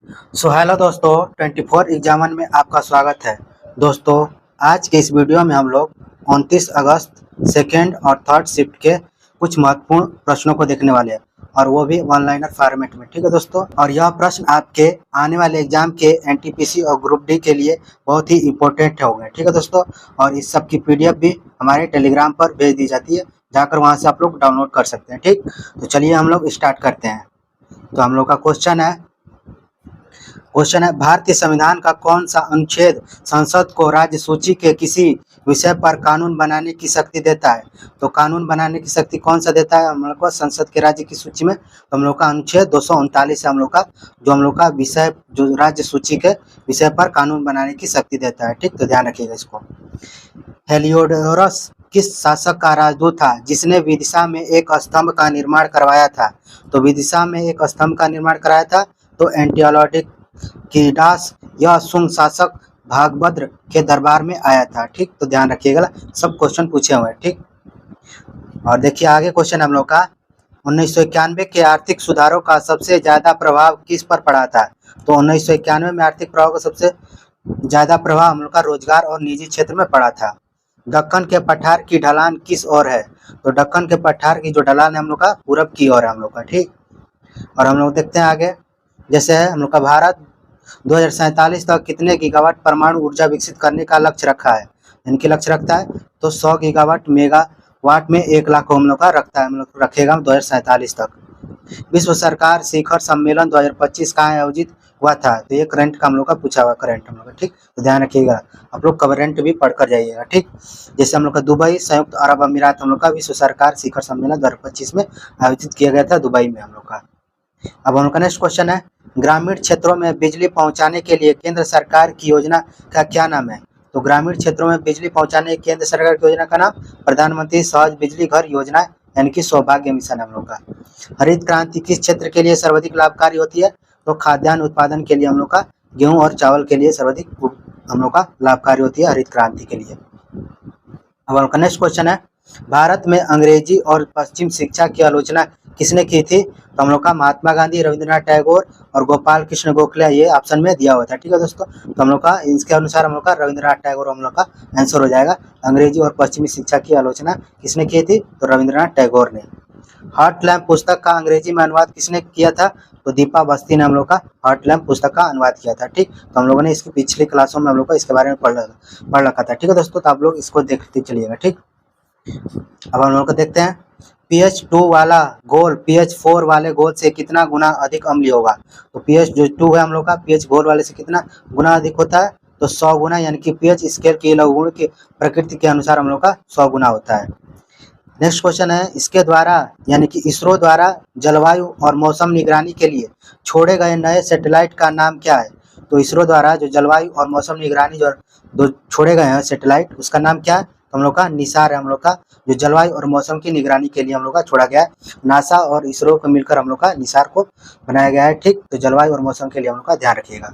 Hello दोस्तों, 24 एग्जामन में आपका स्वागत है। दोस्तों, आज के इस वीडियो में हम लोग 29 अगस्त सेकेंड और थर्ड शिफ्ट के कुछ महत्वपूर्ण प्रश्नों को देखने वाले हैं, और वो भी वन लाइनर फॉर्मेट में। ठीक है दोस्तों, और यह प्रश्न आपके आने वाले एग्जाम के एनटीपीसी और ग्रुप डी के लिए बहुत ही इंपॉर्टेंट हो गए। ठीक है दोस्तों, और इस सब की पीडीएफ भी हमारे टेलीग्राम पर भेज दी जाती है, जाकर वहाँ से आप लोग डाउनलोड कर सकते हैं। ठीक, तो चलिए हम लोग स्टार्ट करते हैं। तो हम लोग का क्वेश्चन है, भारतीय संविधान का कौन सा अनुच्छेद संसद को राज्य सूची के किसी विषय पर कानून बनाने की शक्ति देता है? तो कानून बनाने की शक्ति कौन सा देता है हम लोग को संसद के राज्य की सूची में? तो हम लोग का अनुच्छेद 239 है हम लोग का, जो हम लोग का विषय, जो राज्य सूची के विषय पर कानून बनाने की शक्ति देता है। ठीक, तो ध्यान रखिएगा इसको। हेलियोडोरस किस शासक का राजदूत था जिसने विदिशा में एक स्तंभ का निर्माण करवाया था? तो विदिशा में एक स्तंभ का निर्माण कराया था तो एंटियोलॉटिक कीडास यह शुंग शासक भागभद्र के दरबार में आया था। ठीक, तो ध्यान रखिएगा, सब क्वेश्चन पूछे हुए हैं। ठीक, और देखिए आगे क्वेश्चन हम लोग का, 1991 के आर्थिक सुधारों का सबसे ज्यादा प्रभाव किस पर पड़ा था? तो 1991 में आर्थिक प्रभाव का सबसे ज्यादा प्रभाव हम लोग का रोजगार और निजी क्षेत्र में पड़ा था। दक्कन के पठार की ढलान किस ओर है? तो दक्कन के पठार की जो ढलान है हम लोग का पूरब की ओर है हम लोग का। ठीक, और हम लोग देखते हैं आगे, जैसे है हम लोग का भारत 2047 तक कितने गीगावाट परमाणु ऊर्जा विकसित करने का लक्ष्य रखा है? इनके लक्ष्य रखता है तो 100 गीगावाट मेगावाट में 1 लाख को हम लोग का रखता है, हम लोग रखेगा 2047 तक। विश्व सरकार शिखर सम्मेलन 2025 कहाँ आयोजित हुआ था? तो ये करंट का हम लोग का पूछा हुआ करंट हम लोग का। ठीक, तो ध्यान रखिएगा, आप लोग करंट भी पढ़कर जाइएगा। ठीक, जैसे हम लोग का दुबई संयुक्त अरब अमीरात हम लोग का विश्व सरकार शिखर सम्मेलन 2025 में आयोजित किया गया था दुबई में हम लोग का। अब हम लोग का नेक्स्ट क्वेश्चन है, ग्रामीण क्षेत्रों में बिजली पहुंचाने के लिए केंद्र सरकार की योजना का क्या नाम है? तो ग्रामीण क्षेत्रों में बिजली पहुंचाने की केंद्र सरकार की योजना का नाम प्रधानमंत्री सहज बिजली घर योजना, यानी कि सौभाग्य मिशन हम लोग का। हरित क्रांति किस क्षेत्र के लिए सर्वाधिक लाभकारी होती है? तो खाद्यान्न उत्पादन के लिए हम लोग का, गेहूं और चावल के लिए सर्वाधिक हम लोग का लाभकारी होती है हरित क्रांति के लिए। अब हम लोग का नेक्स्ट क्वेश्चन है, भारत में अंग्रेजी और पश्चिम शिक्षा की आलोचना किसने की थी? तो हम लोग का महात्मा गांधी, रविंद्रनाथ टैगोर और गोपाल कृष्ण गोखले, ये ऑप्शन में दिया हुआ था। ठीक है दोस्तों, तो हम लोग का इसके अनुसार हम लोग का रविंद्रनाथ टैगोर हम लोग का आंसर हो जाएगा। अंग्रेजी और पश्चिमी शिक्षा की आलोचना किसने की थी? तो रविंद्रनाथ टैगोर ने। हॉट लैम्प पुस्तक का अंग्रेजी में अनुवाद किसने किया था? तो दीपा बस्ती ने हम लोग का हॉट लैम्प पुस्तक का अनुवाद किया था। ठीक, तो हम लोगों ने इसकी पिछली क्लासों में हम लोग का इसके बारे में पढ़ रखा था। ठीक है दोस्तों, तो आप लोग इसको देखते चलिएगा। ठीक, अब हम लोग को देखते हैं, pH 2 वाला घोल pH 4 वाले घोल से कितना गुना अधिक अम्लीय होगा? तो pH जो 2 है हम लोग का pH घोल वाले से कितना गुना अधिक होता है? तो 100 गुना, यानी कि pH स्केल के लघुगुण की प्रकृति के अनुसार हम लोग का 100 गुना होता है। नेक्स्ट क्वेश्चन है, इसके द्वारा यानी कि इसरो द्वारा जलवायु और मौसम निगरानी के लिए छोड़े गए नए सैटेलाइट का नाम क्या है? तो इसरो द्वारा जो जलवायु और मौसम निगरानी जो छोड़े गए हैं सैटेलाइट, उसका नाम क्या है? तो हम लोग का निसार है हम लोग का, जो जलवायु और मौसम की निगरानी के लिए हम लोग का छोड़ा गया है। नासा और इसरो को मिलकर हम लोग का निसार को बनाया गया है। ठीक, तो जलवायु और मौसम के लिए हम लोग का ध्यान रखिएगा।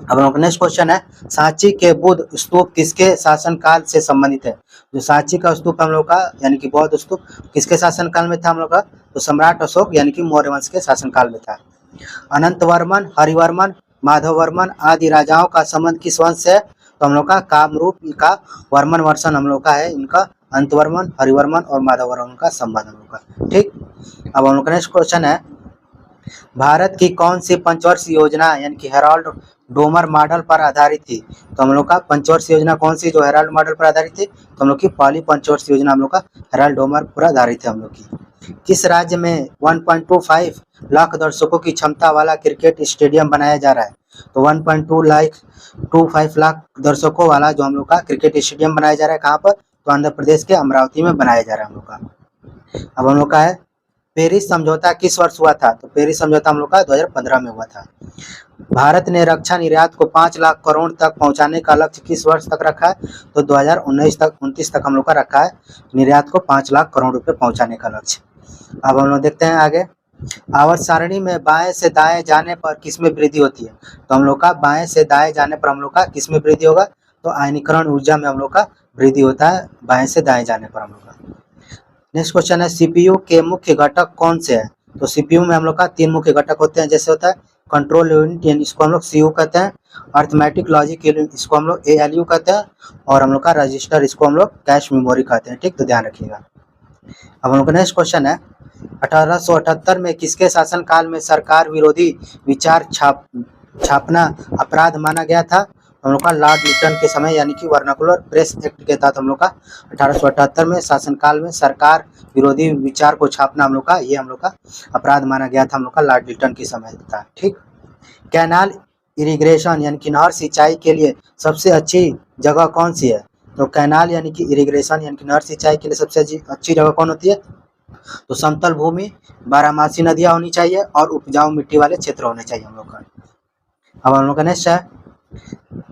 अब हम लोग नेक्स्ट क्वेश्चन है, सांची के बुद्ध स्तूप किसके शासनकाल से संबंधित है? जो सांची का स्तूप हम लोग का यानी कि बौद्ध स्तूप किसके शासनकाल में था हम लोग का? तो सम्राट अशोक यानी कि मौर्य वंश के शासनकाल में था। अनंत वर्मन, हरिवर्मन, माधव वर्मन आदि राजाओं का संबंध किस वंश से है? तो हम लोग का कामरूप का वर्मन वर्षन हम लोग का है इनका, अंतवर्मन, हरिवर्मन और माधव वर्मन का संबंध हम लोग का। ठीक, अब हम लोग का नेक्स्ट क्वेश्चन है, भारत की कौन सी पंचवर्षीय योजना यानी कि हेराल्ड डोमर मॉडल पर आधारित थी? तो हम लोग का पंचवर्षीय योजना कौन सी जो हेराल्ड मॉडल पर आधारित थी? तो हम लोग की पहली पंचवर्षीय योजना हम लोग का हेराल्ड डोमर पर आधारित है हम लोग की। किस राज्य में 1.25 लाख दर्शकों की क्षमता वाला क्रिकेट स्टेडियम बनाया जा रहा है? तो 1.25 लाख दर्शकों वाला जो हम लोग का क्रिकेट स्टेडियम बनाया जा रहा है, कहाँ पर? तो आंध्र प्रदेश के अमरावती में बनाया जा रहा है हम लोग का। अब हम लोग का है, पेरिस समझौता किस वर्ष हुआ था? तो पेरिस समझौता हम लोग का 2015 में हुआ था। भारत ने रक्षा निर्यात को 5 लाख करोड़ तक पहुंचाने का लक्ष्य किस वर्ष तक रखा है? तो 2019 तक हम लोग का रखा है निर्यात को 5 लाख करोड़ रुपए पहुंचाने का लक्ष्य। अब हम लोग देखते हैं आगे, आवर्त सारणी में बाएं से दाएं जाने पर किसमें वृद्धि होती है? तो हम लोग का बाएं से दाएं जाने पर हम लोग का किसमें वृद्धि होगा? तो आयनीकरण ऊर्जा में हम लोग का वृद्धि होता है बाएं से दाएं जाने पर हम लोग का। नेक्स्ट क्वेश्चन है, सीपीयू के मुख्य घटक कौन से हैं? तो सीपीयू में हम लोग का 3 मुख्य घटक होते हैं, जैसे होता है कंट्रोल यूनिट यानी इसको हम लोग CU कहते हैं, अर्थमेटिक लॉजिक यूनिट इसको हम लोग ALU कहते हैं, और हम लोग का रजिस्टर इसको हम लोग कैश मेमोरी कहते हैं। ठीक, तो ध्यान रखिएगा। अब हम लोग का नेक्स्ट क्वेश्चन है 1878 में किसके शासनकाल में सरकार विरोधी विचार छापना अपराध माना गया था? हम लोग का लॉर्ड लिटन के समय यानी कि वर्नाकुलर प्रेस एक्ट के तहत हम लोग का 1878 में शासनकाल में सरकार विरोधी विचार को छापना हम लोग का ये हम लोग का अपराध माना गया था, हम लोग का लॉर्ड लिटन के समय था। ठीक, कैनाल इरिगेशन यानी कि नहर सिंचाई के लिए सबसे अच्छी जगह कौन सी है? तो कैनाल यानी कि इरिगेशन यानी कि नहर सिंचाई के लिए सबसे अच्छी जगह कौन होती है? तो समतल भूमि, बारहमासी नदियां होनी चाहिए और उपजाऊ मिट्टी वाले क्षेत्र होने चाहिए हम लोग का। अब हम लोग का नेक्स्ट है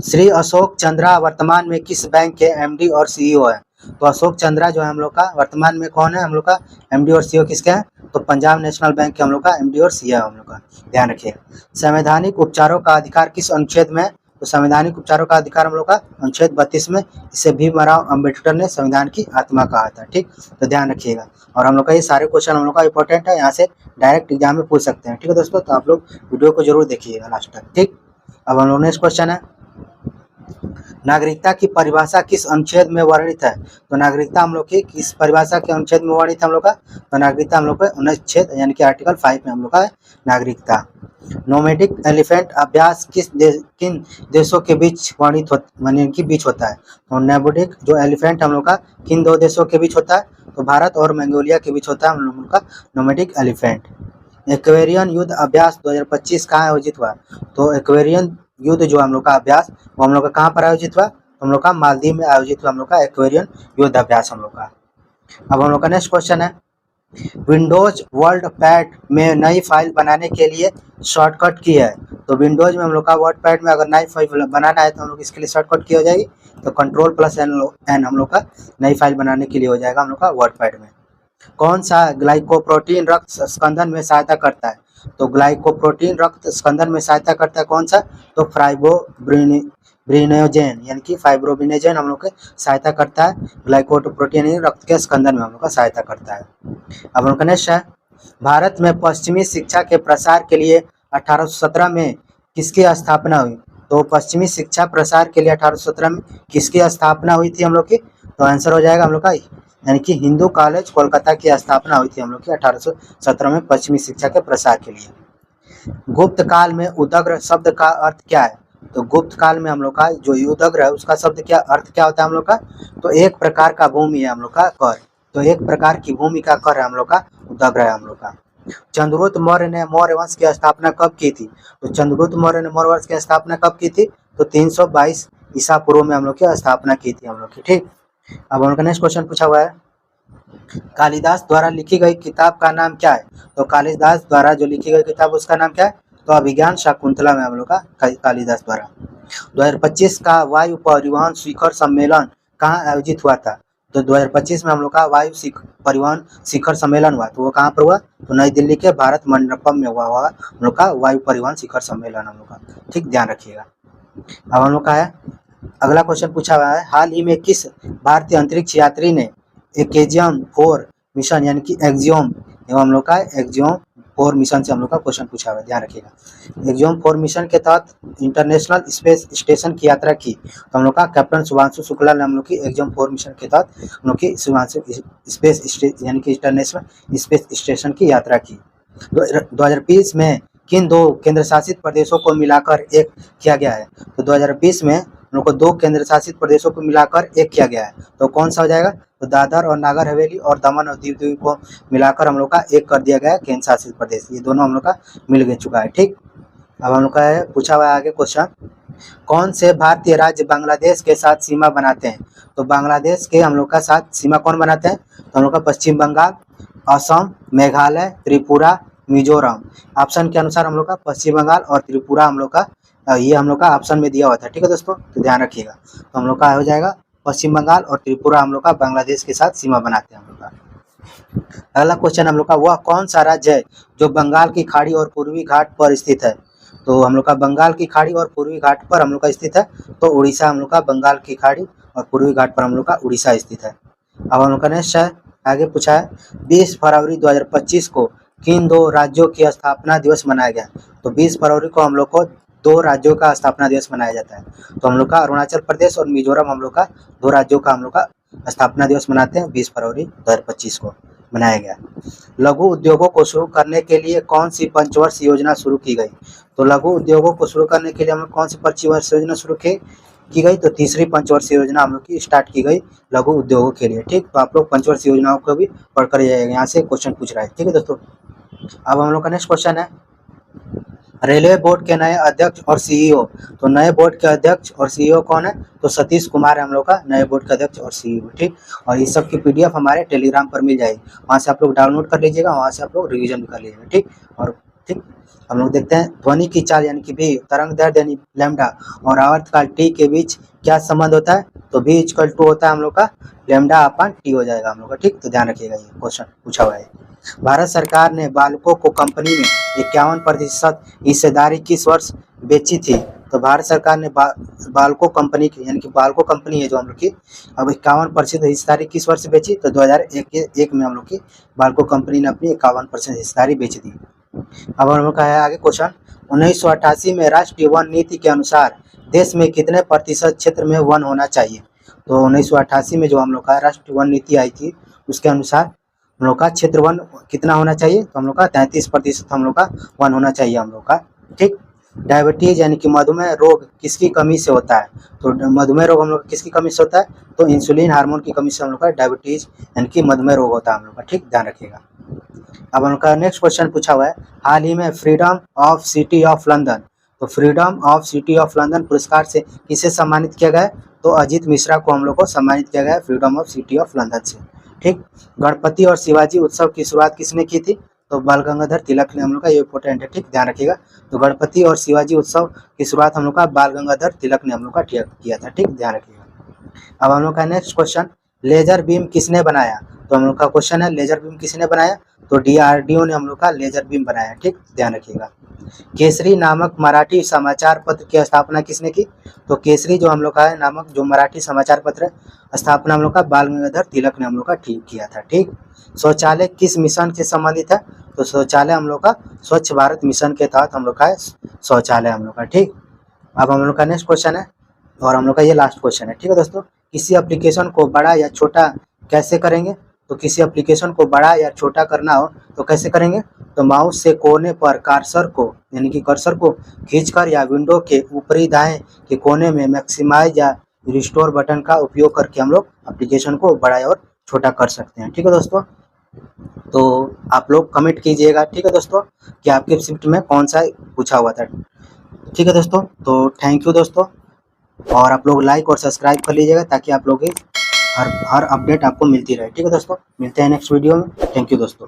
श्री अशोक चंद्रा वर्तमान में किस बैंक के MD और CEO है? तो अशोक चंद्रा जो है हम लोग का वर्तमान में कौन है? हम लोग का MD और CEO किसके हैं? तो पंजाब नेशनल बैंक के हम लोग का MD और CEO है हम लोग का, ध्यान रखिएगा। संवैधानिक उपचारों का अधिकार किस अनुच्छेद में? तो संवैधानिक उपचारों का अधिकार हम लोग का अनुच्छेद 32 में। इसे भीमराव अम्बेडकर ने संविधान की आत्मा कहा था। ठीक, तो ध्यान रखिएगा। और हम लोग का ये सारे क्वेश्चन हम लोग का इंपॉर्टेंट है, यहाँ से डायरेक्ट एग्जाम में पूछ सकते हैं। ठीक है दोस्तों, तो आप लोग वीडियो को जरूर देखिएगा लास्ट तक। ठीक, अब हम लोग नेक्स्ट क्वेश्चन है नागरिकता की परिभाषा किस अनुच्छेद में वर्णित है? तो नागरिकता हम लोग की किस परिभाषा के अनुच्छेद में वर्णित है हम लोग का? तो नागरिकता हम लोग का अनुच्छेद यानी कि आर्टिकल 5 में हम लोग का है नागरिकता। नोमैडिक एलिफेंट अभ्यास किन देशों के बीच वर्णित होता है? तो नोमैडिक जो एलिफेंट हम लोग का किन दो देशों के बीच होता है? तो भारत और मंगोलिया के बीच होता है हम लोग का नोमैडिक एलिफेंट। एक्वेरियन युद्ध अभ्यास 2025 कहाँ आयोजित हुआ? तो एक्वेरियन युद्ध जो हम लोग का अभ्यास वो हम लोग का कहाँ पर आयोजित हुआ? हम लोग का मालदीव में आयोजित हुआ हम लोग का एक्वेरियन युद्ध अभ्यास हम लोग का। अब हम लोग का नेक्स्ट क्वेश्चन है विंडोज वर्ड पैड में नई फाइल बनाने के लिए शॉर्टकट की है? तो विंडोज में हम लोग का वर्ड पैड में अगर नई फाइल बनाना है तो हम लोग इसके लिए शॉर्टकट की हो जाएगी, तो Ctrl+N हम लोग का नई फाइल बनाने के लिए हो जाएगा हम लोग का वर्ड पैड में। कौन सा ग्लाइकोप्रोटीन रक्त स्कंदन में सहायता करता है? तो ग्लाइकोप्रोटीन रक्त स्कंदन में सहायता करता है कौन सा? तो फाइब्रोब्रिनोजेन यानी कि फाइब्रोब्रिनोजेन हम लोग के सहायता करता है। ग्लाइकोप्रोटीन रक्त के स्कंदन में हम लोग का सहायता करता है। अब हम लोग का नेक्स्ट है भारत में पश्चिमी शिक्षा के प्रसार के लिए 1817 में किसकी स्थापना हुई? तो पश्चिमी शिक्षा प्रसार के लिए 1817 में किसकी स्थापना हुई थी हम लोग की? तो आंसर हो जाएगा हम लोग का यानी कि हिंदू कॉलेज कोलकाता की स्थापना हुई थी हम लोग की 1817 में पश्चिमी शिक्षा के प्रसार के लिए। गुप्त काल में उदग्र शब्द का अर्थ क्या है? तो गुप्त काल में हम लोग का जो उदग्र है उसका शब्द क्या अर्थ क्या होता है हम लोग का? तो एक प्रकार का भूमि है हम लोग का कर, तो एक प्रकार की भूमि का कर है हम लोग का उदग्र है हम लोग का। चंद्रगुप्त मौर्य ने मौर्य वंश की स्थापना कब की थी? तो चंद्रगुप्त मौर्य ने मौर्य वंश की स्थापना कब की थी? तो 322 ईसा पूर्व में हम लोग की स्थापना की थी हम लोग की। ठीक, अब हम लोग का नेक्स्ट क्वेश्चन पूछा हुआ है कालिदास द्वारा लिखी गई किताब का नाम क्या है? तो कालिदास द्वारा जो लिखी गई किताब उसका नाम क्या है? तो अभिज्ञान शाकुंतला में हम लोग का कालिदास द्वारा। 2025 का वायु परिवहन शिखर सम्मेलन कहाँ आयोजित हुआ था? तो 2025 में हम लोग का वायु परिवहन शिखर सम्मेलन हुआ, तो वो कहाँ पर हुआ? तो नई दिल्ली के भारत मंडपम में हुआ हम लोग का वायु परिवहन शिखर सम्मेलन हम लोग का। ठीक, ध्यान रखिएगा। अब हम लोग का है अगला क्वेश्चन पूछा हुआ है हाल ही में किस भारतीय अंतरिक्ष यात्री ने एक्जियम 4 मिशन यानी कि एक्जियम एवं हम लोग का एक्जियम 4 मिशन से हम लोग का क्वेश्चन पूछा हुआ है, ध्यान रखिएगा। एक्जियम 4 मिशन के तहत इंटरनेशनल स्पेस स्टेशन की यात्रा की, तो हम लोग का कैप्टन शुभांशु शुक्ला ने हम लोग की एक्जियम 4 मिशन के तहत हम लोग की शुभांशु स्पेस यानी कि इंटरनेशनल स्पेस स्टेशन की यात्रा की। 2020 में किन दो केंद्र शासित प्रदेशों को मिलाकर एक किया गया है? तो 2020 में हम लोग को 2 केंद्र शासित प्रदेशों को मिलाकर एक किया गया है, तो कौन सा हो जाएगा? तो दादर और नागर हवेली और दमन और दीव को मिलाकर हम लोग का एक कर दिया गया है केंद्र शासित प्रदेश, ये दोनों हम लोग का मिल गए चुका है। ठीक, अब हम लोग का है पूछा हुआ है आगे क्वेश्चन कौन से भारतीय राज्य बांग्लादेश के साथ सीमा बनाते हैं? तो बांग्लादेश के हम लोग का साथ सीमा कौन बनाते हैं? तो हम लोग का पश्चिम बंगाल, असम, मेघालय, त्रिपुरा, मिजोरम। ऑप्शन के अनुसार हम लोग का पश्चिम बंगाल और त्रिपुरा हम लोग का ये हम लोग का ऑप्शन में दिया हुआ था। ठीक है दोस्तों, तो ध्यान रखिएगा। तो हम लोग का हो जाएगा पश्चिम बंगाल और त्रिपुरा हम लोग का बांग्लादेश के साथ सीमा बनाते हैं हम लोग का। अगला क्वेश्चन हम लोग का वह कौन सा राज्य है जो बंगाल की खाड़ी और पूर्वी घाट पर स्थित है? तो हम लोग का बंगाल की खाड़ी और पूर्वी घाट पर हम लोग का स्थित है, तो उड़ीसा हम लोग का बंगाल की खाड़ी और पूर्वी घाट पर हम लोग का उड़ीसा स्थित है। अब हम लोग का नेक्स्ट है आगे पूछा है 20 फरवरी 2025 को किन दो राज्यों की स्थापना दिवस मनाया गया? तो 20 फरवरी को हम लोग को 2 राज्यों का स्थापना दिवस मनाया जाता है। तो हम लोग का अरुणाचल प्रदेश और मिजोरम हम लोग का 2 राज्यों का हम लोग का स्थापना दिवस मनाते हैं 20 फरवरी 2025 को मनाया गया। लघु उद्योगों को शुरू करने के लिए कौन सी पंचवर्षीय योजना शुरू की गई? तो लघु उद्योगों को शुरू करने के लिए हम लोग कौन सी पंचवर्षीय योजना शुरू की गई? तो तीसरी पंचवर्षीय योजना हम लोग की स्टार्ट की गई लघु उद्योगों के लिए। ठीक, तो आप लोग पंचवर्षीय योजनाओं को भी पढ़कर जाइएगा, यहाँ से क्वेश्चन पूछ रहा है। ठीक है दोस्तों, अब हम लोग का नेक्स्ट क्वेश्चन है रेलवे बोर्ड के नए अध्यक्ष और सीईओ। तो नए बोर्ड के अध्यक्ष और सीईओ कौन है? तो सतीश कुमार है हम लोग का नए बोर्ड के अध्यक्ष और सीईओ। ठीक, और इस सब की पीडीएफ हमारे टेलीग्राम पर मिल जाएगी, वहाँ से आप लोग डाउनलोड कर लीजिएगा, वहाँ से आप लोग रिवीजन भी कर लीजिएगा। ठीक, और ठीक हम लोग देखते हैं ध्वनि की चाल यानी कि भी, तरंग दैर्ध्य यानी लैम्डा और आवर्तकाल टी के बीच क्या संबंध होता है? तो भी इक्वल टू होता है हम लोग का लैम्डा अपॉन टी हो जाएगा हम लोग का। ठीक, तो ध्यान रखिएगा, ये क्वेश्चन पूछा हुआ है। भारत सरकार ने बाल्को को कंपनी में 51% हिस्सेदारी किस वर्ष बेची थी? तो भारत सरकार ने बाल्को कंपनी की यानी कि बाल्को कंपनी है जो हम लोग की, अब 51% हिस्सेदारी किस वर्ष बेची? तो 2001 में हम लोग की बाल्को कंपनी ने अपनी 51% हिस्सेदारी बेच दी। अब हम लोग का है आगे क्वेश्चन 1988 में राष्ट्रीय वन नीति के अनुसार देश में कितने प्रतिशत क्षेत्र में वन होना चाहिए? तो 1988 में जो हम लोग का राष्ट्रीय वन नीति आई थी उसके अनुसार हम लोग का क्षेत्र वन कितना होना चाहिए? तो हम लोग का 33% हम लोग का वन होना चाहिए हम लोग का। ठीक, डायबिटीज यानी कि मधुमेह रोग किसकी कमी से होता है? तो मधुमेह रोग हम लोग किसकी कमी से होता है? तो इंसुलिन हार्मोन की कमी से हम लोग का डायबिटीज यानी कि मधुमेह रोग होता है हम लोग का। ठीक, ध्यान रखिएगा। अब हम लोग का नेक्स्ट क्वेश्चन पूछा हुआ है हाल ही में freedom of city of London, तो freedom of city of London पुरस्कार से किसे सम्मानित किया गया? तो अजीत मिश्रा को हम लोग को सम्मानित किया गया freedom of city of London से। ठीक, गणपति और शिवाजी उत्सव की शुरुआत किसने की थी? तो बाल गंगाधर तिलक ने हम लोग का, ये इंपॉर्टेंट है। ठीक, ध्यान रखिएगा। तो गणपति और शिवाजी उत्सव की शुरुआत हम लोग का बाल गंगाधर तिलक ने हम लोग का किया था। ठीक, ध्यान रखिएगा। अब हम लोग का नेक्स्ट क्वेश्चन लेजर बीम किसने बनाया? तो हम लोग का क्वेश्चन है लेजर बीम किसने बनाया? तो डीआरडीओ ने हम लोग का लेजर बीम बनाया। ठीक, ध्यान रखिएगा। केसरी नामक मराठी समाचार पत्र की स्थापना किसने की? तो केसरी जो हम लोग का है नामक जो मराठी समाचार पत्र है स्थापना हम लोग का बाल गंगाधर तिलक ने हम लोग का किया था। ठीक, शौचालय किस मिशन से संबंधित है? तो शौचालय हम लोग का स्वच्छ भारत मिशन के तहत हम लोग का है शौचालय हम लोग का। ठीक, अब हम लोग का नेक्स्ट क्वेश्चन है और हम लोग का ये लास्ट क्वेश्चन है। ठीक है दोस्तों, किसी एप्लीकेशन को बड़ा या छोटा कैसे करेंगे? तो किसी एप्लीकेशन को बड़ा या छोटा करना हो तो कैसे करेंगे? तो माउस से कोने पर कर्सर को यानी कि कर्सर को खींचकर या विंडो के ऊपरी दाएं के कोने में मैक्सिमाइज या रिस्टोर बटन का उपयोग करके हम लोग एप्लीकेशन को बड़ा और छोटा कर सकते हैं। ठीक है दोस्तों, तो आप लोग कमेंट कीजिएगा। ठीक है दोस्तों, कि आपके शिफ्ट में कौन सा पूछा हुआ था। ठीक है दोस्तों, तो थैंक यू दोस्तों, और आप लोग लाइक और सब्सक्राइब कर लीजिएगा ताकि आप लोग हर अपडेट आपको मिलती रहे। ठीक है दोस्तों, मिलते हैं नेक्स्ट वीडियो में। थैंक यू दोस्तों।